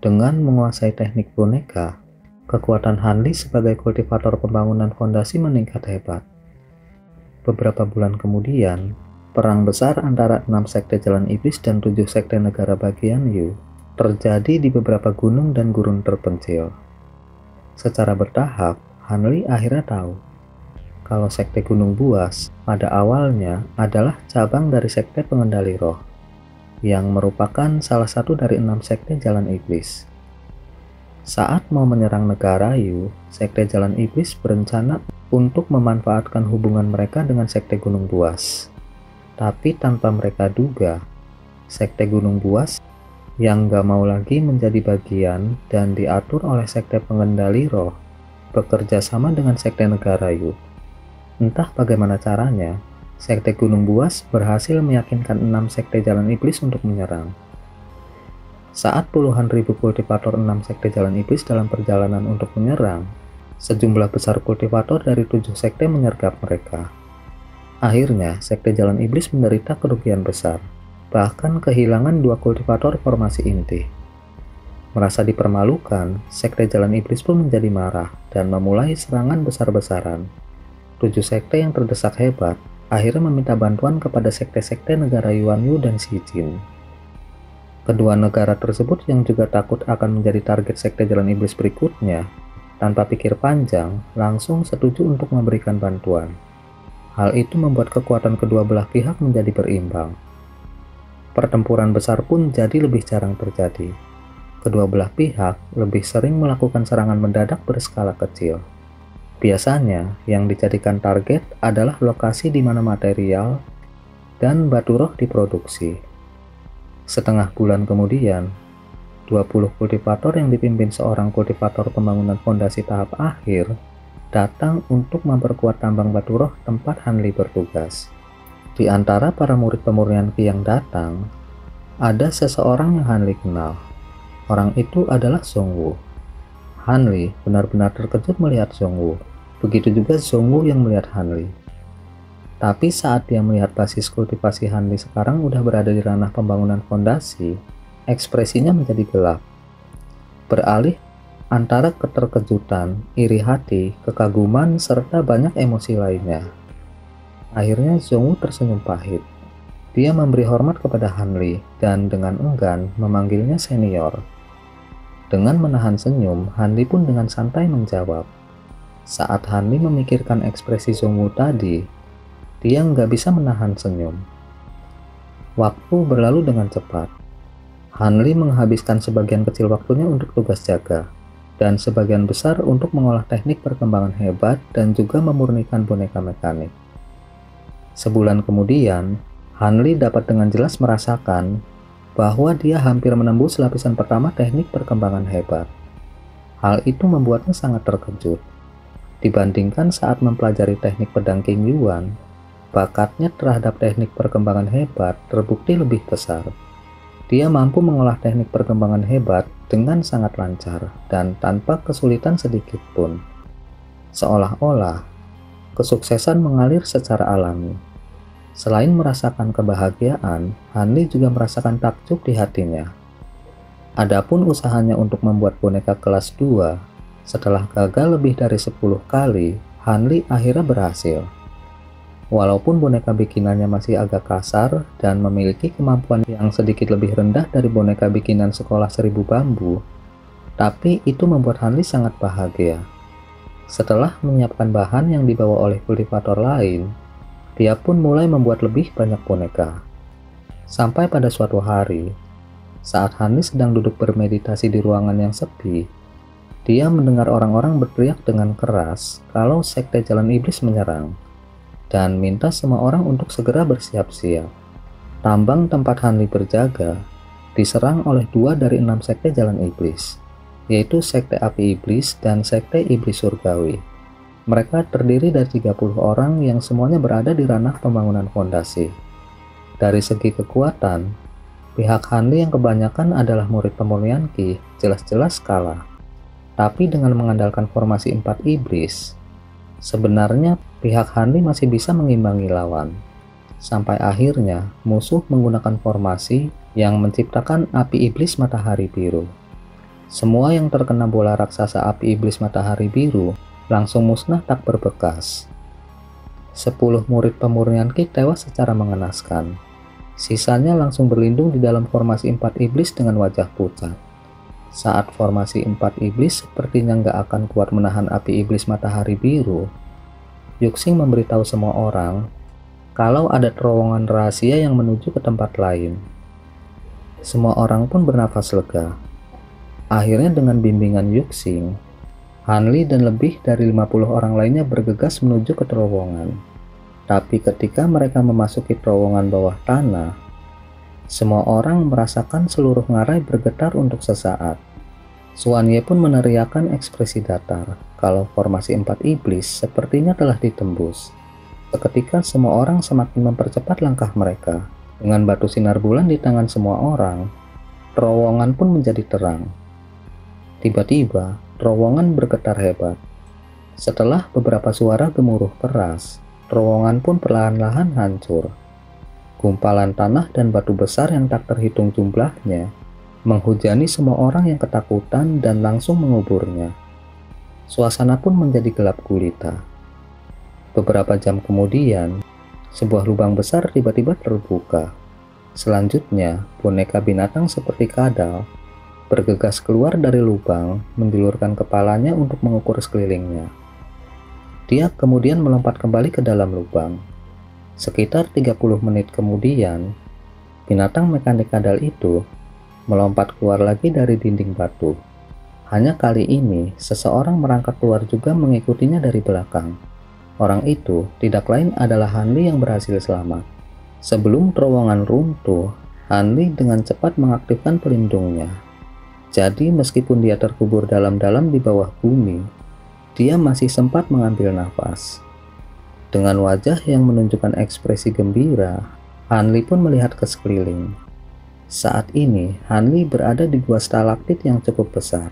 Dengan menguasai teknik boneka, kekuatan Hanli sebagai kultivator pembangunan fondasi meningkat hebat. Beberapa bulan kemudian, perang besar antara 6 sekte Jalan Iblis dan 7 sekte negara bagian Yu terjadi di beberapa gunung dan gurun terpencil. Secara bertahap, Hanli akhirnya tahu kalau sekte Gunung Buas pada awalnya adalah cabang dari sekte pengendali roh, yang merupakan salah satu dari 6 sekte Jalan Iblis. Saat mau menyerang negara Yu, sekte Jalan Iblis berencana untuk memanfaatkan hubungan mereka dengan sekte Gunung Buas. Tapi tanpa mereka duga, sekte Gunung Buas yang gak mau lagi menjadi bagian dan diatur oleh sekte pengendali roh bekerja sama dengan sekte negara Yu. Entah bagaimana caranya, sekte Gunung Buas berhasil meyakinkan 6 sekte Jalan Iblis untuk menyerang. Saat puluhan ribu kultivator 6 sekte Jalan Iblis dalam perjalanan untuk menyerang, sejumlah besar kultivator dari 7 sekte menyergap mereka. Akhirnya, sekte Jalan Iblis menderita kerugian besar, bahkan kehilangan 2 kultivator formasi inti. Merasa dipermalukan, sekte Jalan Iblis pun menjadi marah dan memulai serangan besar-besaran. 7 sekte yang terdesak hebat akhirnya meminta bantuan kepada sekte-sekte negara Yuanyu dan Xijin. Kedua negara tersebut yang juga takut akan menjadi target sekte Jalan Iblis berikutnya, tanpa pikir panjang, langsung setuju untuk memberikan bantuan. Hal itu membuat kekuatan kedua belah pihak menjadi berimbang. Pertempuran besar pun jadi lebih jarang terjadi. Kedua belah pihak lebih sering melakukan serangan mendadak berskala kecil. Biasanya, yang dijadikan target adalah lokasi di mana material dan batu roh diproduksi. Setengah bulan kemudian, 20 kultivator yang dipimpin seorang kultivator pembangunan fondasi tahap akhir datang untuk memperkuat tambang batu roh tempat Hanli bertugas. Di antara para murid pemurnian Qi yang datang, ada seseorang yang Hanli kenal. Orang itu adalah Zhongwu. Hanli benar-benar terkejut melihat Zhongwu. Begitu juga Zhongwu yang melihat Hanli. Tapi saat dia melihat basis kultivasi Hanli sekarang udah berada di ranah pembangunan fondasi, ekspresinya menjadi gelap. Beralih antara keterkejutan, iri hati, kekaguman, serta banyak emosi lainnya. Akhirnya Zhongwu tersenyum pahit. Dia memberi hormat kepada Hanli dan dengan enggan memanggilnya senior. Dengan menahan senyum, Hanli pun dengan santai menjawab. Saat Hanli memikirkan ekspresi Zhongwu tadi, dia nggak bisa menahan senyum. Waktu berlalu dengan cepat. Hanli menghabiskan sebagian kecil waktunya untuk tugas jaga, dan sebagian besar untuk mengolah teknik perkembangan hebat dan juga memurnikan boneka mekanik. Sebulan kemudian, Hanli dapat dengan jelas merasakan bahwa dia hampir menembus lapisan pertama teknik perkembangan hebat. Hal itu membuatnya sangat terkejut. Dibandingkan saat mempelajari teknik pedang King Yuan, bakatnya terhadap teknik perkembangan hebat terbukti lebih besar. Dia mampu mengolah teknik perkembangan hebat dengan sangat lancar dan tanpa kesulitan sedikit pun. Seolah-olah, kesuksesan mengalir secara alami. Selain merasakan kebahagiaan, Hanli juga merasakan takjub di hatinya. Adapun usahanya untuk membuat boneka kelas 2, setelah gagal lebih dari 10 kali, Hanli akhirnya berhasil. Walaupun boneka bikinannya masih agak kasar dan memiliki kemampuan yang sedikit lebih rendah dari boneka bikinan sekolah 1000 bambu, tapi itu membuat Hanli sangat bahagia. Setelah menyiapkan bahan yang dibawa oleh kultivator lain, dia pun mulai membuat lebih banyak boneka. Sampai pada suatu hari, saat Hanli sedang duduk bermeditasi di ruangan yang sepi, dia mendengar orang-orang berteriak dengan keras kalau sekte Jalan Iblis menyerang, dan minta semua orang untuk segera bersiap-siap. Tambang tempat Hanli berjaga diserang oleh 2 dari 6 sekte Jalan Iblis, yaitu sekte Api Iblis dan sekte Iblis Surgawi. Mereka terdiri dari 30 orang yang semuanya berada di ranah pembangunan fondasi. Dari segi kekuatan, pihak Hanli yang kebanyakan adalah murid pemurnian Qi jelas-jelas kalah. Tapi dengan mengandalkan formasi 4 iblis, sebenarnya pihak Hanli masih bisa mengimbangi lawan. Sampai akhirnya musuh menggunakan formasi yang menciptakan api iblis matahari biru. Semua yang terkena bola raksasa api iblis matahari biru langsung musnah tak berbekas. 10 murid pemurnian Ki tewas secara mengenaskan. Sisanya langsung berlindung di dalam formasi 4 iblis dengan wajah pucat. Saat formasi 4 iblis sepertinya nggak akan kuat menahan api iblis matahari biru, Yuxing memberitahu semua orang kalau ada terowongan rahasia yang menuju ke tempat lain. Semua orang pun bernafas lega. Akhirnya dengan bimbingan Yuxing, Hanli dan lebih dari 50 orang lainnya bergegas menuju ke terowongan. Tapi ketika mereka memasuki terowongan bawah tanah, semua orang merasakan seluruh ngarai bergetar untuk sesaat. Xuanye pun meneriakkan ekspresi datar kalau formasi 4 iblis sepertinya telah ditembus. Seketika semua orang semakin mempercepat langkah mereka. Dengan batu sinar bulan di tangan semua orang, terowongan pun menjadi terang. Tiba-tiba, terowongan bergetar hebat. Setelah beberapa suara gemuruh keras, terowongan pun perlahan-lahan hancur. Gumpalan tanah dan batu besar yang tak terhitung jumlahnya menghujani semua orang yang ketakutan dan langsung menguburnya. Suasana pun menjadi gelap gulita. Beberapa jam kemudian, sebuah lubang besar tiba-tiba terbuka. Selanjutnya, boneka binatang seperti kadal bergegas keluar dari lubang, menjulurkan kepalanya untuk mengukur sekelilingnya. Dia kemudian melompat kembali ke dalam lubang. Sekitar 30 menit kemudian, binatang mekanik kadal itu melompat keluar lagi dari dinding batu. Hanya kali ini, seseorang merangkak keluar juga mengikutinya dari belakang. Orang itu tidak lain adalah Hanli yang berhasil selamat. Sebelum terowongan runtuh, Hanli dengan cepat mengaktifkan pelindungnya. Jadi meskipun dia terkubur dalam-dalam di bawah bumi, dia masih sempat mengambil nafas. Dengan wajah yang menunjukkan ekspresi gembira, Hanli pun melihat ke sekeliling. Saat ini, Hanli berada di gua stalaktit yang cukup besar.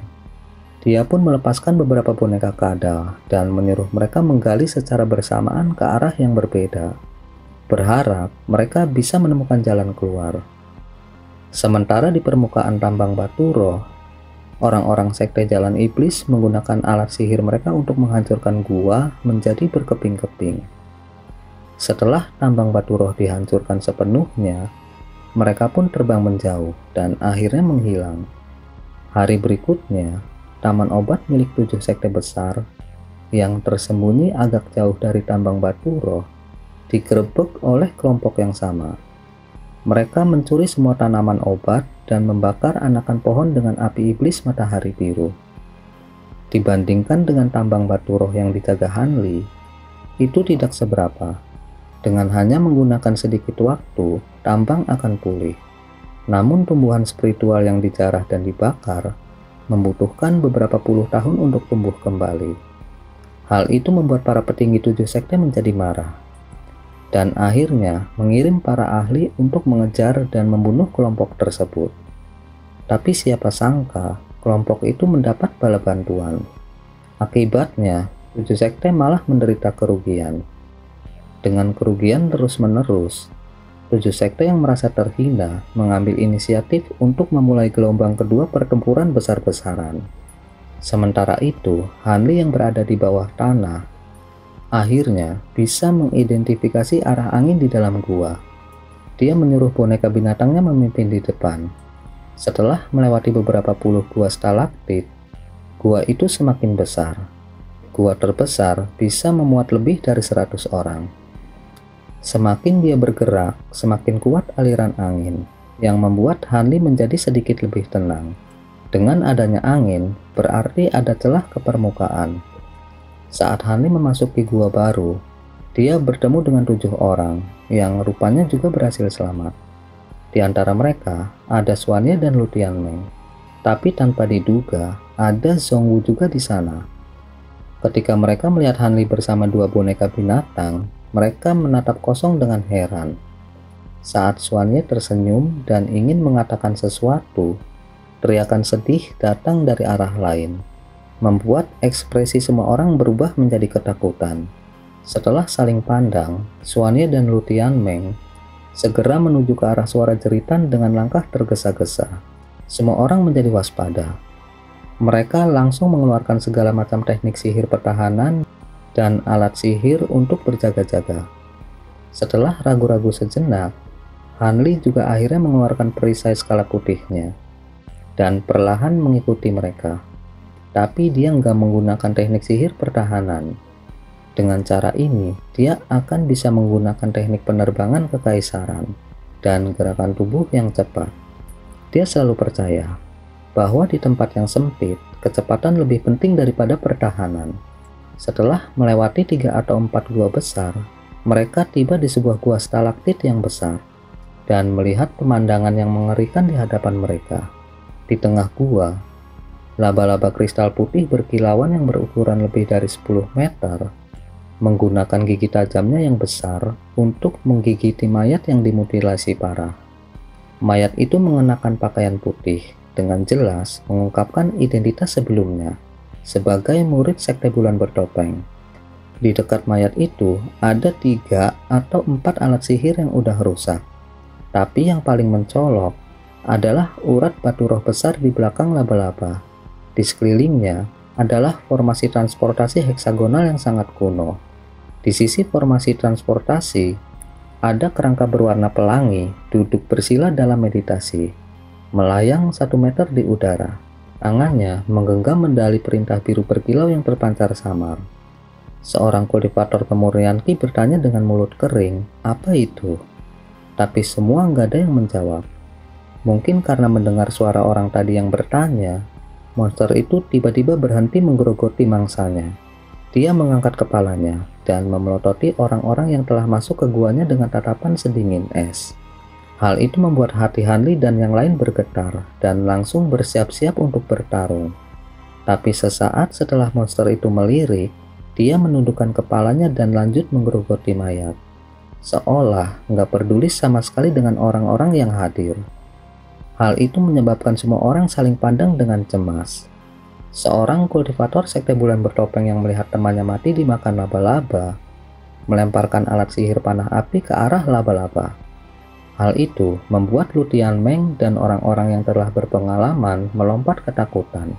Dia pun melepaskan beberapa boneka kadal dan menyuruh mereka menggali secara bersamaan ke arah yang berbeda, berharap mereka bisa menemukan jalan keluar. Sementara di permukaan tambang batu roh, orang-orang sekte jalan iblis menggunakan alat sihir mereka untuk menghancurkan gua menjadi berkeping-keping. Setelah tambang batu roh dihancurkan sepenuhnya, mereka pun terbang menjauh dan akhirnya menghilang. Hari berikutnya, taman obat milik 7 sekte besar yang tersembunyi agak jauh dari tambang batu roh digerebek oleh kelompok yang sama. Mereka mencuri semua tanaman obat dan membakar anakan pohon dengan api iblis matahari biru. Dibandingkan dengan tambang batu roh yang dijaga Hanli, itu tidak seberapa. Dengan hanya menggunakan sedikit waktu, tambang akan pulih. Namun tumbuhan spiritual yang dijarah dan dibakar membutuhkan beberapa puluh tahun untuk tumbuh kembali. Hal itu membuat para petinggi 7 sekte menjadi marah, dan akhirnya mengirim para ahli untuk mengejar dan membunuh kelompok tersebut. Tapi siapa sangka kelompok itu mendapat bala bantuan. Akibatnya, 7 sekte malah menderita kerugian. Dengan kerugian terus-menerus, 7 sekte yang merasa terhina mengambil inisiatif untuk memulai gelombang kedua pertempuran besar-besaran. Sementara itu, Hanli yang berada di bawah tanah akhirnya bisa mengidentifikasi arah angin di dalam gua. Dia menyuruh boneka binatangnya memimpin di depan. Setelah melewati beberapa puluh gua stalaktit, gua itu semakin besar. Gua terbesar bisa memuat lebih dari 100 orang. Semakin dia bergerak, semakin kuat aliran angin, yang membuat Hanli menjadi sedikit lebih tenang. Dengan adanya angin, berarti ada celah ke permukaan. Saat Hanli memasuki gua baru, dia bertemu dengan 7 orang, yang rupanya juga berhasil selamat. Di antara mereka, ada Xuanye dan Lu Tianmeng. Tapi tanpa diduga, ada Zhongwu juga di sana. Ketika mereka melihat Hanli bersama 2 boneka binatang, mereka menatap kosong dengan heran. Saat Xuanye tersenyum dan ingin mengatakan sesuatu, teriakan sedih datang dari arah lain, membuat ekspresi semua orang berubah menjadi ketakutan. Setelah saling pandang, Xuanye dan Lu Tianmeng segera menuju ke arah suara jeritan dengan langkah tergesa-gesa. Semua orang menjadi waspada. Mereka langsung mengeluarkan segala macam teknik sihir pertahanan dan alat sihir untuk berjaga-jaga. Setelah ragu-ragu sejenak, Hanli juga akhirnya mengeluarkan perisai skala putihnya dan perlahan mengikuti mereka. Tapi dia nggak menggunakan teknik sihir pertahanan. Dengan cara ini, dia akan bisa menggunakan teknik penerbangan kekaisaran dan gerakan tubuh yang cepat. Dia selalu percaya bahwa di tempat yang sempit, kecepatan lebih penting daripada pertahanan. Setelah melewati 3 atau 4 gua besar, mereka tiba di sebuah gua stalaktit yang besar dan melihat pemandangan yang mengerikan di hadapan mereka. Di tengah gua, laba-laba kristal putih berkilauan yang berukuran lebih dari 10 meter menggunakan gigi tajamnya yang besar untuk menggigiti mayat yang dimutilasi parah. Mayat itu mengenakan pakaian putih, dengan jelas mengungkapkan identitas sebelumnya sebagai murid sekte bulan bertopeng. Di dekat mayat itu ada 3 atau 4 alat sihir yang udah rusak. Tapi yang paling mencolok adalah urat batu roh besar di belakang laba-laba. Di sekelilingnya adalah formasi transportasi heksagonal yang sangat kuno. Di sisi formasi transportasi ada kerangka berwarna pelangi duduk bersila dalam meditasi, melayang 1 meter di udara. Tangannya menggenggam medali perintah biru berkilau yang terpancar samar. Seorang kultivator kemurnian Ki bertanya dengan mulut kering, "Apa itu?" Tapi semua nggak ada yang menjawab. Mungkin karena mendengar suara orang tadi yang bertanya, monster itu tiba-tiba berhenti menggerogoti mangsanya. Dia mengangkat kepalanya dan memelototi orang-orang yang telah masuk ke guanya dengan tatapan sedingin es. Hal itu membuat hati Hanli dan yang lain bergetar dan langsung bersiap-siap untuk bertarung. Tapi sesaat setelah monster itu melirik, dia menundukkan kepalanya dan lanjut menggerogoti mayat, seolah nggak peduli sama sekali dengan orang-orang yang hadir. Hal itu menyebabkan semua orang saling pandang dengan cemas. Seorang kultivator sekte bulan bertopeng yang melihat temannya mati dimakan laba-laba, melemparkan alat sihir panah api ke arah laba-laba. Hal itu membuat Lu Tianmeng dan orang-orang yang telah berpengalaman melompat ketakutan.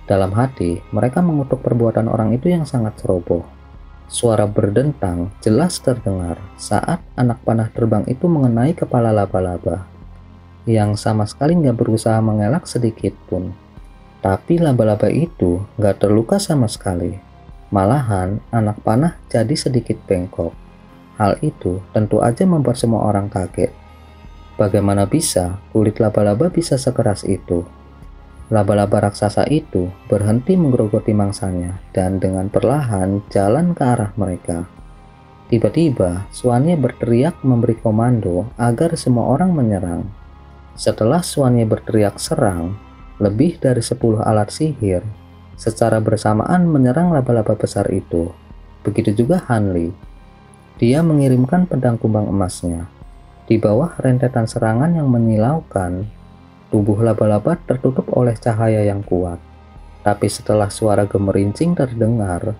Dalam hati, mereka mengutuk perbuatan orang itu yang sangat ceroboh. Suara berdentang jelas terdengar saat anak panah terbang itu mengenai kepala laba-laba, yang sama sekali nggak berusaha mengelak sedikit pun. Tapi laba-laba itu nggak terluka sama sekali. Malahan anak panah jadi sedikit bengkok. Hal itu tentu aja membuat semua orang kaget. Bagaimana bisa kulit laba-laba bisa sekeras itu? Laba-laba raksasa itu berhenti menggerogoti mangsanya dan dengan perlahan jalan ke arah mereka. Tiba-tiba Xuanye berteriak memberi komando agar semua orang menyerang. Setelah Xuanye berteriak serang, lebih dari 10 alat sihir secara bersamaan menyerang laba-laba besar itu. Begitu juga Hanli. Dia mengirimkan pedang kumbang emasnya. Di bawah rentetan serangan yang menyilaukan, tubuh laba-laba tertutup oleh cahaya yang kuat. Tapi setelah suara gemerincing terdengar,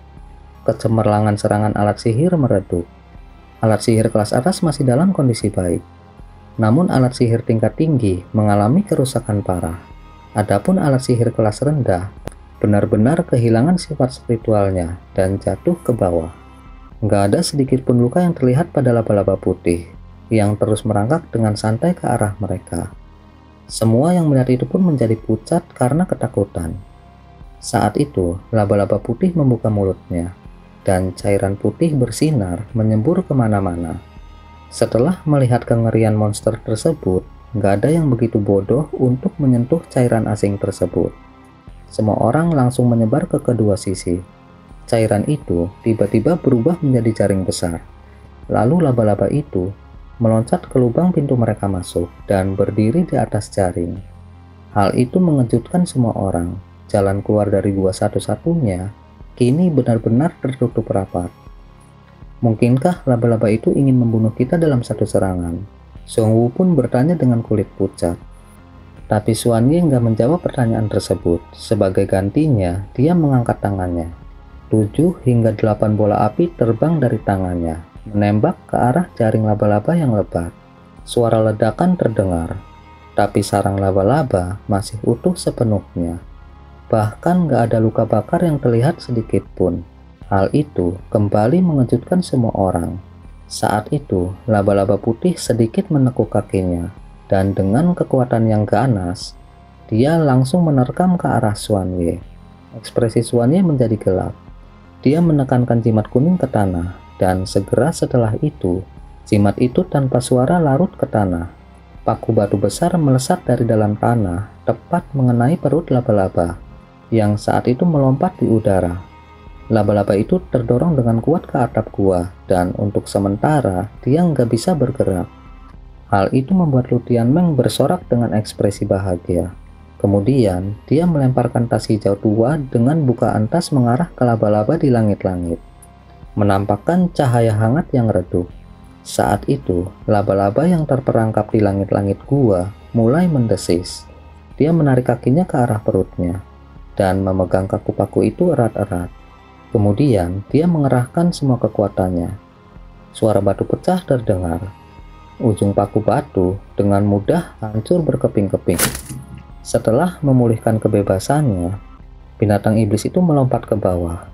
kecemerlangan serangan alat sihir meredup. Alat sihir kelas atas masih dalam kondisi baik, namun alat sihir tingkat tinggi mengalami kerusakan parah. Adapun alat sihir kelas rendah benar-benar kehilangan sifat spiritualnya dan jatuh ke bawah. Nggak ada sedikit pun luka yang terlihat pada laba-laba putih yang terus merangkak dengan santai ke arah mereka. Semua yang melihat itu pun menjadi pucat karena ketakutan. Saat itu, laba-laba putih membuka mulutnya dan cairan putih bersinar menyembur kemana-mana. Setelah melihat kengerian monster tersebut, nggak ada yang begitu bodoh untuk menyentuh cairan asing tersebut. Semua orang langsung menyebar ke kedua sisi. Cairan itu tiba-tiba berubah menjadi jaring besar. Lalu laba-laba itu meloncat ke lubang pintu mereka masuk dan berdiri di atas jaring. Hal itu mengejutkan semua orang. Jalan keluar dari gua satu-satunya kini benar-benar tertutup rapat. Mungkinkah laba-laba itu ingin membunuh kita dalam satu serangan? Zhongwu pun bertanya dengan kulit pucat. Tapi Xuanye nggak menjawab pertanyaan tersebut. Sebagai gantinya, dia mengangkat tangannya. 7 hingga 8 bola api terbang dari tangannya, menembak ke arah jaring laba-laba yang lebat. Suara ledakan terdengar, tapi sarang laba-laba masih utuh sepenuhnya. Bahkan nggak ada luka bakar yang terlihat sedikit pun. Hal itu kembali mengejutkan semua orang. Saat itu, laba-laba putih sedikit menekuk kakinya, dan dengan kekuatan yang ganas, dia langsung menerkam ke arah Xuanwei. Ekspresi Xuanwei menjadi gelap. Dia menekankan jimat kuning ke tanah, dan segera setelah itu, jimat itu tanpa suara larut ke tanah. Paku batu besar melesat dari dalam tanah, tepat mengenai perut laba-laba, yang saat itu melompat di udara. Laba-laba itu terdorong dengan kuat ke atap gua, dan untuk sementara dia nggak bisa bergerak. Hal itu membuat Lu Tianmeng bersorak dengan ekspresi bahagia. Kemudian, dia melemparkan tas hijau tua dengan bukaan tas mengarah ke laba-laba di langit-langit, menampakkan cahaya hangat yang redup. Saat itu, laba-laba yang terperangkap di langit-langit gua mulai mendesis. Dia menarik kakinya ke arah perutnya dan memegang kaku paku itu erat-erat. Kemudian, dia mengerahkan semua kekuatannya. Suara batu pecah terdengar. Ujung paku batu dengan mudah hancur berkeping-keping. Setelah memulihkan kebebasannya, binatang iblis itu melompat ke bawah.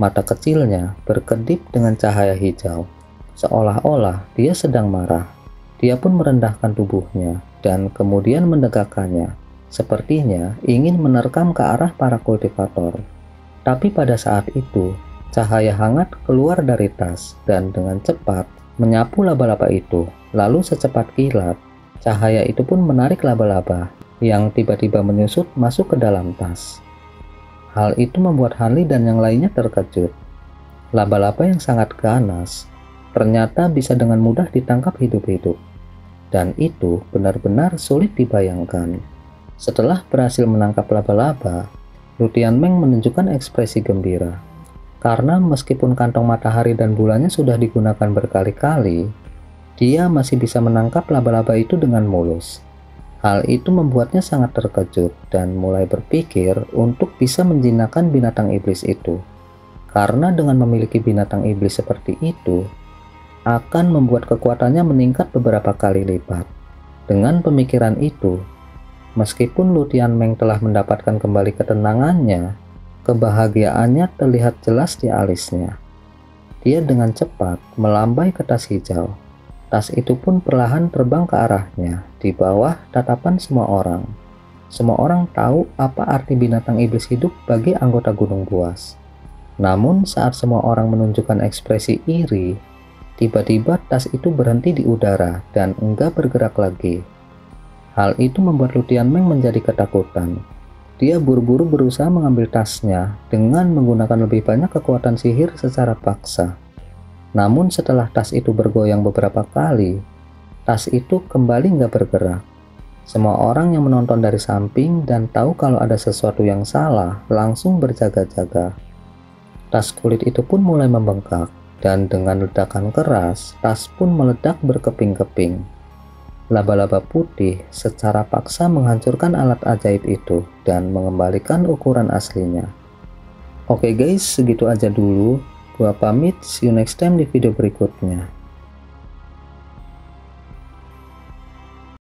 Mata kecilnya berkedip dengan cahaya hijau, seolah-olah dia sedang marah. Dia pun merendahkan tubuhnya dan kemudian menegakkannya, sepertinya ingin menerkam ke arah para kultivator. Tapi pada saat itu, cahaya hangat keluar dari tas dan dengan cepat menyapu laba-laba itu. Lalu secepat kilat, cahaya itu pun menarik laba-laba yang tiba-tiba menyusut masuk ke dalam tas. Hal itu membuat Hanli dan yang lainnya terkejut. Laba-laba yang sangat ganas ternyata bisa dengan mudah ditangkap hidup-hidup. Dan itu benar-benar sulit dibayangkan. Setelah berhasil menangkap laba-laba, Lu Tianmeng menunjukkan ekspresi gembira. Karena meskipun kantong matahari dan bulannya sudah digunakan berkali-kali, dia masih bisa menangkap laba-laba itu dengan mulus. Hal itu membuatnya sangat terkejut dan mulai berpikir untuk bisa menjinakkan binatang iblis itu. Karena dengan memiliki binatang iblis seperti itu, akan membuat kekuatannya meningkat beberapa kali lipat. Dengan pemikiran itu, meskipun Lu Tianmeng telah mendapatkan kembali ketenangannya, kebahagiaannya terlihat jelas di alisnya. Dia dengan cepat melambai ke tas hijau. Tas itu pun perlahan terbang ke arahnya, di bawah tatapan semua orang. Semua orang tahu apa arti binatang iblis hidup bagi anggota Gunung Buas. Namun saat semua orang menunjukkan ekspresi iri, tiba-tiba tas itu berhenti di udara dan enggak bergerak lagi. Hal itu membuat Lu Tianmeng menjadi ketakutan. Dia buru-buru berusaha mengambil tasnya dengan menggunakan lebih banyak kekuatan sihir secara paksa. Namun setelah tas itu bergoyang beberapa kali, tas itu kembali nggak bergerak. Semua orang yang menonton dari samping dan tahu kalau ada sesuatu yang salah langsung berjaga-jaga. Tas kulit itu pun mulai membengkak, dan dengan ledakan keras, tas pun meledak berkeping-keping. Laba-laba putih secara paksa menghancurkan alat ajaib itu dan mengembalikan ukuran aslinya. Oke guys, segitu aja dulu. Gua pamit, see you next time di video berikutnya.